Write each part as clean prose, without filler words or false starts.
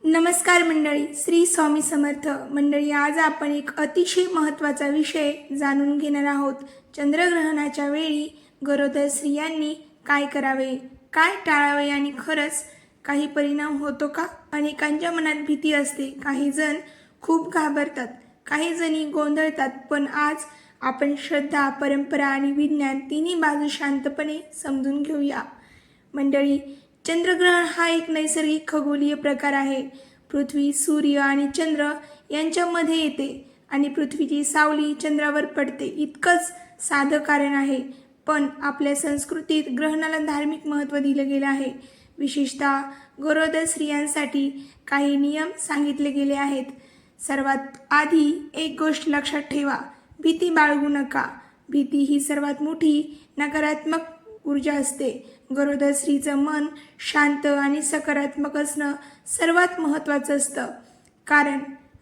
नमस्कार मंडळी, श्री स्वामी समर्थ मंडळी. आज आपण एक अतिशय महत्त्वाचा विषय जाणून घेणार आहोत. चंद्रग्रहणाच्या वेळी गरोदर स्त्रियांनी काय करावे, काय टाळावे आणि खरंच काही परिणाम होतो का? अनेकांच्या मनात भीती असते. काही जण खूप घाबरतात, काही जणी गोंधळतात. पण आज आपण श्रद्धा, परंपरा आणि विज्ञान तिन्ही बाजू शांतपणे समजून घेऊया. मंडळी, चंद्रग्रहण हा एक नैसर्गिक खगोलीय प्रकार आहे. पृथ्वी, सूर्य आणि चंद्र यांच्यामध्ये येते आणि पृथ्वीची सावली चंद्रावर पडते. इतकंच साधं कारण आहे. पण आपल्या संस्कृतीत ग्रहणाला धार्मिक महत्त्व दिलं गेलं आहे. विशेषतः गरोदर स्त्रियांसाठी काही नियम सांगितले गेले आहेत. सर्वात आधी एक गोष्ट लक्षात ठेवा, भीती बाळगू नका. भीती ही सर्वात मोठी नकारात्मक ऊर्जा असते. गरोदर स्त्रीचं मन शांत आणि सकारात्मक असणं सर्वात महत्त्वाचं असतं. कारण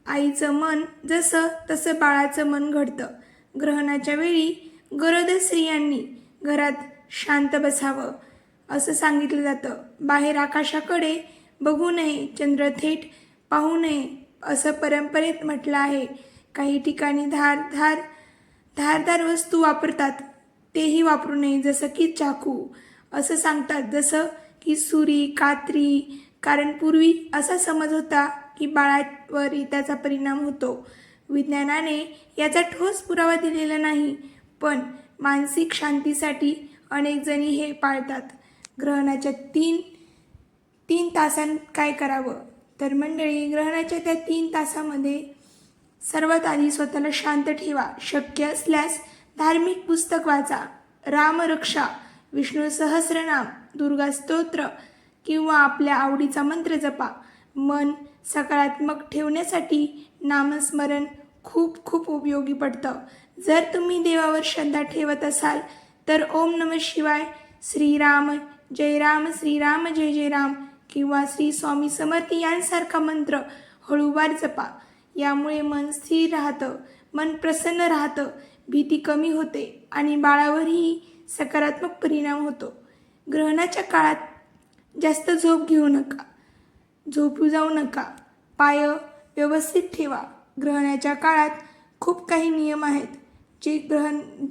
आईचं मन जसं तसं बाळाचं मन घडतं. ग्रहणाच्या वेळी गरोदर स्त्रियांनी घरात शांत बसावं असं सांगितलं जातं. बाहेर आकाशाकडे बघू नये, चंद्र थेट पाहू नये असं परंपरेत म्हटलं आहे. काही ठिकाणी धारदार वस्तू वापरतात, तेही वापरू नये, जसं की चाकू असं सांगतात, जसं की सुरी, कात्री. कारण पूर्वी असा समज होता की बाळावर त्याचा परिणाम होतो. विज्ञानाने याचा ठोस पुरावा दिलेला नाही, पण मानसिक शांतीसाठी अनेक जणी हे पाळतात. ग्रहणाच्या तीन तासांत काय करावं? तर मंडळी, ग्रहणाच्या त्या 3 तासामध्ये सर्वात आधी स्वतःला शांत ठेवा. शक्य असल्यास धार्मिक पुस्तक वाचा, रामरक्षा, विष्णू सहस्रनाम, दुर्गा स्तोत्र किंवा आपल्या आवडीचा मंत्र जपा. मन सकारात्मक ठेवण्यासाठी नामस्मरण खूप खूप उपयोगी पडतं. जर तुम्ही देवावर श्रद्धा ठेवत असाल तर ओम नमः शिवाय, श्रीराम जय राम, श्रीराम जय जय राम किंवा श्री स्वामी समर्थ यांसारखा मंत्र हळूवार जपा. यामुळे मन स्थिर राहतं, मन प्रसन्न राहतं, भीती कमी होते आणि बाळावरही सकारात्मक परिणाम होतो. ग्रहणाच्या काळात जास्त झोप घेऊ नका, झोपू जाऊ नका. पाय व्यवस्थित ठेवा. ग्रहणाच्या काळात खूप काही नियम आहेत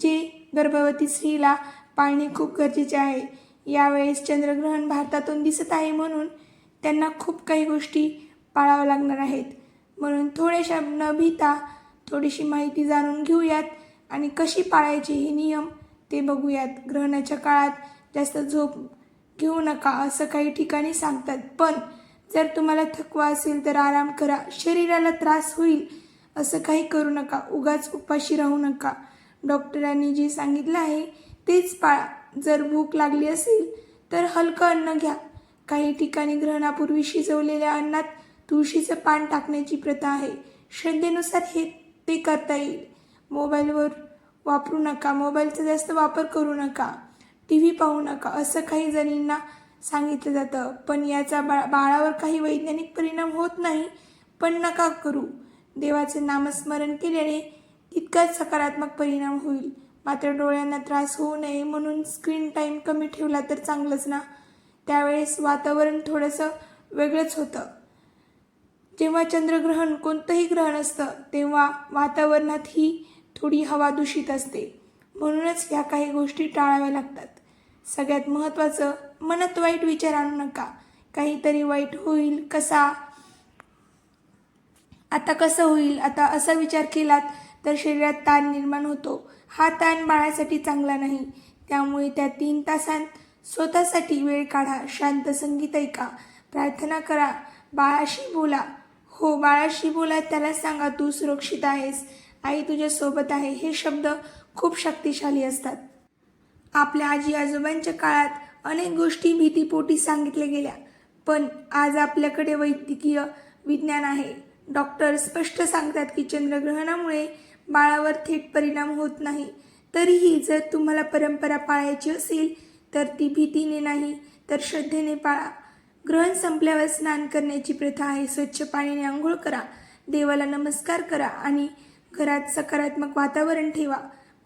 जे गर्भवती स्त्रीला पाळणे खूप गरजेचे आहे. यावेळेस चंद्रग्रहण भारतातून दिसत आहे, म्हणून त्यांना खूप काही गोष्टी पाळाव्या लागणार आहेत. म्हणून थोड्याशा न भीता थोडीशी माहिती जाणून घेऊयात आणि कशी पाळायची हे नियम ते बघूयात. ग्रहणाच्या काळात जास्त झोप घेऊ नका असं काही ठिकाणी सांगतात, पण जर तुम्हाला थकवा असेल तर आराम करा. शरीराला त्रास होईल असं काही करू नका. उगाच उपाशी राहू नका. डॉक्टरांनी जे सांगितलं आहे तेच पाळा. जर भूक लागली असेल तर हलकं अन्न घ्या. काही ठिकाणी ग्रहणापूर्वी शिजवलेल्या अन्नात तुळशीचं पान टाकण्याची प्रथा आहे. श्रद्धेनुसार ते करता येईल. मोबाईलवर वापरू नका, मोबाईलचा जास्त वापर करू नका, TV पाहू नका असं काही जणींना सांगितलं जातं. पण याचा बाळावर काही वैज्ञानिक परिणाम होत नाही, पण नका करू. देवाचे नामस्मरण केल्याने तितकाच सकारात्मक परिणाम होईल. मात्र डोळ्यांना त्रास होऊ नये म्हणून स्क्रीन टाईम कमी ठेवला तर चांगलंच ना. त्यावेळेस वातावरण थोडंसं वेगळंच होतं. जेव्हा चंद्रग्रहण कोणतंही ग्रहण असतं तेव्हा वातावरणात ही थोडी हवा दूषित असते, म्हणूनच ह्या काही गोष्टी टाळाव्या लागतात. सगळ्यात महत्त्वाचं, मनात वाईट विचार आणू नका. काहीतरी वाईट होईल, आता कसं होईल, आता असा विचार केलात तर शरीरात ताण निर्माण होतो. हा ताण बाळासाठी चांगला नाही. त्यामुळे त्या 3 तासांत स्वतःसाठी वेळ काढा. शांत संगीत ऐका, प्रार्थना करा, बाळाशी बोला. हो, बाळाशी बोला. त्याला सांगा तू सुरक्षित आहेस, आई तुझ्या सोबत आहे. हे शब्द खूप शक्तिशाली असतात. आपल्या आजी आजोबांच्या काळात अनेक गोष्टी भीतीपोटी सांगितल्या गेल्या, पण आज आपल्याकडे वैद्यकीय विज्ञान आहे. डॉक्टर स्पष्ट सांगतात की चंद्रग्रहणामुळे बाळावर थेट परिणाम होत नाही. तरीही जर तुम्हाला परंपरा पाळायची असेल तर ती भीतीने नाही तर श्रद्धेने पाळा. ग्रहण संपल्यावर स्नान करण्याची प्रथा आहे. स्वच्छ पाण्याने आंघोळ करा, देवाला नमस्कार करा आणि घरात सकारात्मक वातावरण ठेवा.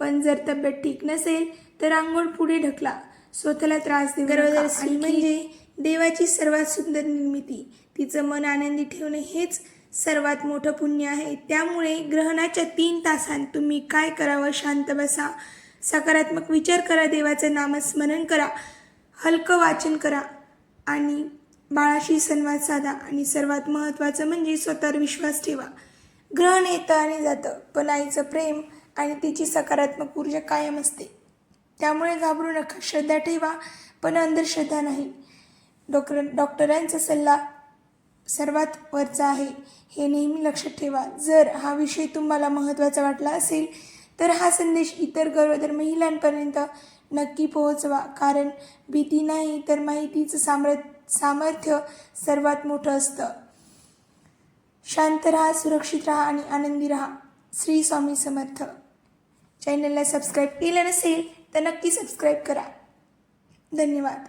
पण जर तब्येत ठीक नसेल तर आंघोळ पुढे ढकला. स्वतःला त्रास देऊ नका. आणि म्हणजे देवाची सर्वात सुंदर निर्मिती, तिचं मन आनंदी ठेवणे हेच सर्वात मोठं पुण्य आहे. त्यामुळे ग्रहणाच्या 3 तासांत तुम्ही काय करावं? शांत बसा, सकारात्मक विचार करा, देवाचं नामस्मरण करा, हलकं वाचन करा आणि बाळाशी संवाद साधा आणि सर्वात महत्त्वाचं म्हणजे स्वतःवर विश्वास ठेवा. ग्रहण येतं आणि जातं, पण आईचं प्रेम आणि तिची सकारात्मक ऊर्जा कायम असते. त्यामुळे घाबरू नका, श्रद्धा ठेवा, पण अंधश्रद्धा नाही. डॉक्टरांचा सल्ला सर्वात वरचा आहे हे नेहमी लक्षात ठेवा. जर हा विषय तुम्हाला महत्त्वाचा वाटला असेल तर हा संदेश इतर गरोदर महिलांपर्यंत नक्की पोहोचवा, कारण भीती नाही तर माहितीचं सामर्थ्य सर्वात मोठं असतं. शांत राहा, सुरक्षित राहा आणि आनंदी राहा. श्री स्वामी समर्थ. चॅनलला सबस्क्राईब केलं नसेल तर नक्की सबस्क्राईब करा. धन्यवाद.